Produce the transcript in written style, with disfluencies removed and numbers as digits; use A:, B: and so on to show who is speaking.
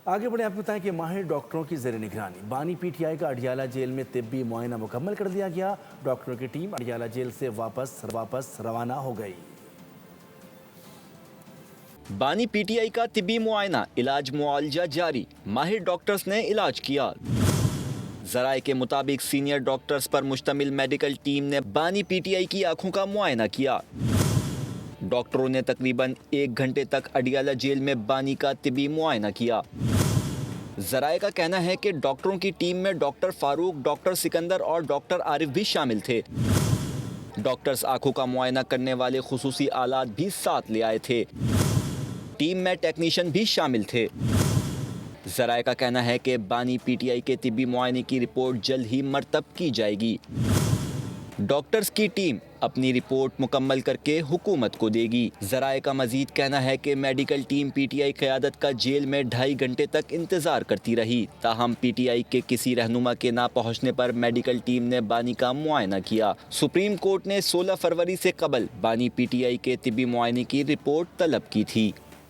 A: आगे बढ़े, आपको बताएं कि माहिर डॉक्टरों की ज़ेर निगरानी बानी पीटीआई का अडियाला जेल में तिब्बी मुआयना मुकम्मल कर दिया गया। डॉक्टरों की टीम अडियाला जेल से वापस रवाना हो गई।
B: बानी पीटीआई का तिब्बी मुआयना, इलाज मुआवजा जारी। माहिर डॉक्टर्स ने इलाज किया। जराए के मुताबिक सीनियर डॉक्टर्स पर मुश्तमिल मेडिकल टीम ने बानी पीटीआई की आंखों का मुआयना किया। डॉक्टरों ने तकरीबन 1 घंटे तक अडियाला जेल में बानी का तिब्बी मुआयना किया। जराए का कहना है कि डॉक्टरों की टीम में डॉक्टर फारूक, डॉक्टर सिकंदर और डॉक्टर आरिफ भी शामिल थे। डॉक्टर्स आंखों का मुआयना करने वाले खुसूसी आलात भी साथ ले आए थे। टीम में टेक्नीशियन भी शामिल थे। जराए का कहना है कि बानी पीटीआई के तिब्बी मुआयने की रिपोर्ट जल्द ही मरतब की जाएगी। डॉक्टर्स की टीम अपनी रिपोर्ट मुकम्मल करके हुकूमत को देगी। जराए का मजीद कहना है कि मेडिकल टीम पीटीआई क़यादत का जेल में 2.5 घंटे तक इंतजार करती रही। ताहम पीटीआई के किसी रहनुमा के ना पहुंचने पर मेडिकल टीम ने बानी का मुआयना किया। सुप्रीम कोर्ट ने 16 फरवरी से कबल बानी पीटीआई के तिब्बी मुआयने की रिपोर्ट तलब की थी।